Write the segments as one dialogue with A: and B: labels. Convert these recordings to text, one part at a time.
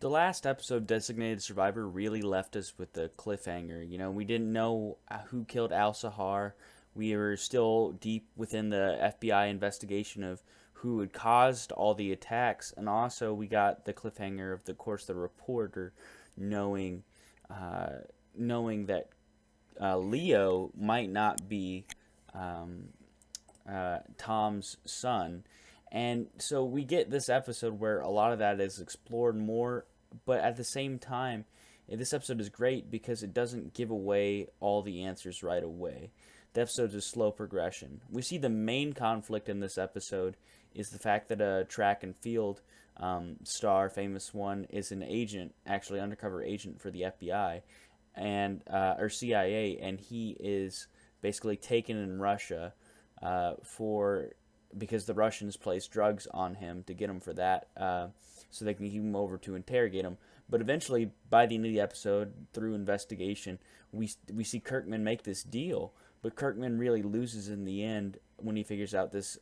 A: The last episode, Designated Survivor, really left us with the cliffhanger. We didn't know who killed Al Sahar. We were still deep within the FBI investigation of who had caused all the attacks, and also we got the cliffhanger of, the reporter knowing, uh, knowing that Leo might not be um, Tom's son. And so we get this episode where a lot of that is explored more, but at the same time, this episode is great because it doesn't give away all the answers right away. The episode is slow progression. We see the main conflict in this episode is the fact that a track and field star, famous one, is an agent, actually undercover agent for the FBI, and or CIA, and he is basically taken in Russia for because the Russians place drugs on him to get him for that, so they can keep him over to interrogate him. But eventually, by the end of the episode, through investigation, we see Kirkman make this deal. But Kirkman really loses in the end when he figures out this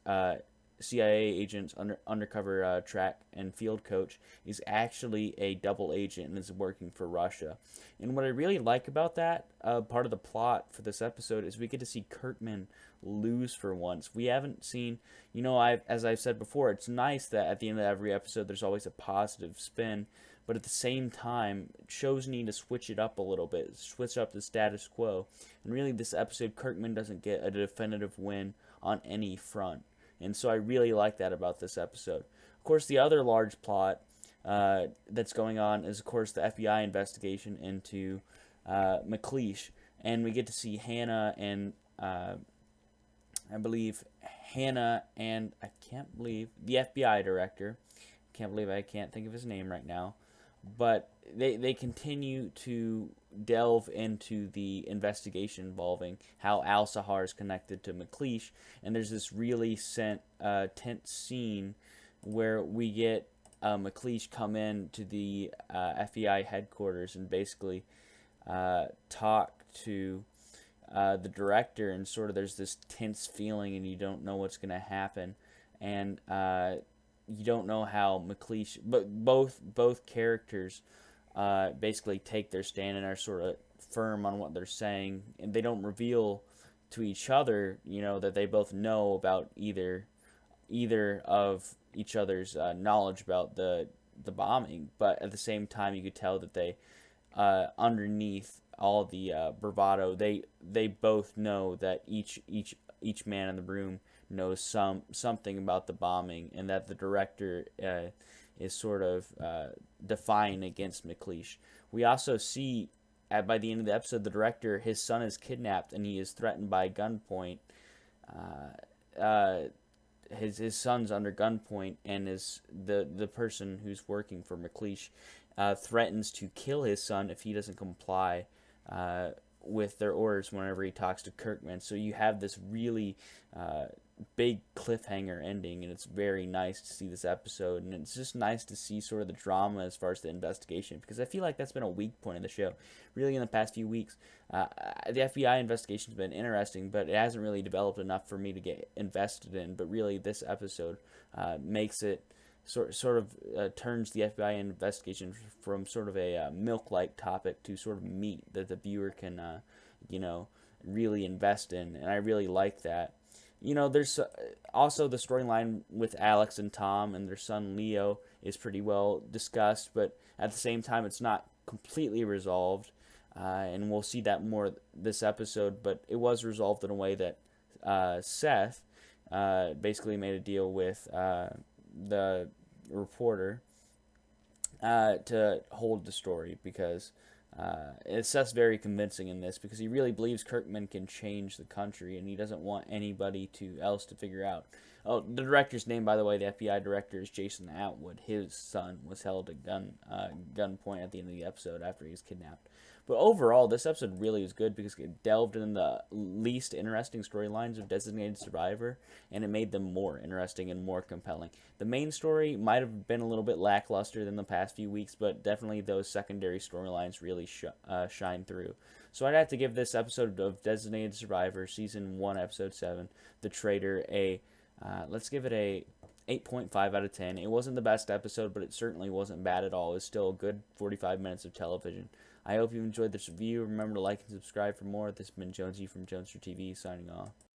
A: CIA agent's undercover track and field coach is actually a double agent and is working for Russia. And what I really like about that part of the plot for this episode is we get to see Kirkman lose for once. We haven't seen, as I've said before, it's nice that at the end of every episode there's always a positive spin, but at the same time, shows need to switch it up a little bit, switch up the status quo. And really, this episode, Kirkman doesn't get a definitive win on any front. And so I really like that about this episode. Of course, the other large plot that's going on is, of course, the FBI investigation into McLeish. And we get to see Hannah and, I believe, I can't believe, the FBI director. Can't believe I can't think of his name right now. But they continue to delve into the investigation involving how Al Sahar is connected to McLeish, and there's this really tense scene where we get McLeish come in to the FBI headquarters and basically talk to the director, and sort of there's this tense feeling, and you don't know what's going to happen, and you don't know how McLeish, but both characters basically take their stand and are sort of firm on what they're saying, and they don't reveal to each other, that they both know about either of each other's knowledge about the bombing. But at the same time, you could tell that they, underneath all the bravado, they both know that each man in the room knows something about the bombing, and that the director is sort of defiant against McLeish. We also see by the end of the episode, the director, his son is kidnapped and he is threatened by gunpoint. His son's under gunpoint, and is the person who's working for McLeish threatens to kill his son if he doesn't comply with their orders whenever he talks to Kirkman. So you have this really big cliffhanger ending, and it's very nice to see this episode, and it's just nice to see sort of the drama as far as the investigation, because I feel like that's been a weak point of the show really in the past few weeks. The FBI investigation's been interesting, but it hasn't really developed enough for me to get invested in. But really, this episode makes it turns the FBI investigation from sort of a milk-like topic to sort of meat that the viewer can really invest in, and I really like that. There's also the storyline with Alex and Tom and their son Leo is pretty well discussed, but at the same time, it's not completely resolved, and we'll see that more this episode. But it was resolved in a way that Seth basically made a deal with the reporter to hold the story, because Seth's very convincing in this, because he really believes Kirkman can change the country, and he doesn't want anybody else to figure out. Oh, the director's name, by the way, the FBI director, is Jason Atwood. His son was held at gunpoint at the end of the episode after he was kidnapped. But overall, this episode really was good because it delved in the least interesting storylines of Designated Survivor, and it made them more interesting and more compelling. The main story might have been a little bit lackluster than the past few weeks, but definitely those secondary storylines really shine through. So I'd have to give this episode of Designated Survivor, Season 1, Episode 7, The Traitor, let's give it 8.5 out of 10. It wasn't the best episode, but it certainly wasn't bad at all. It was still a good 45 minutes of television. I hope you enjoyed this review. Remember to like and subscribe for more. This has been Jonesy from Jonester TV signing off.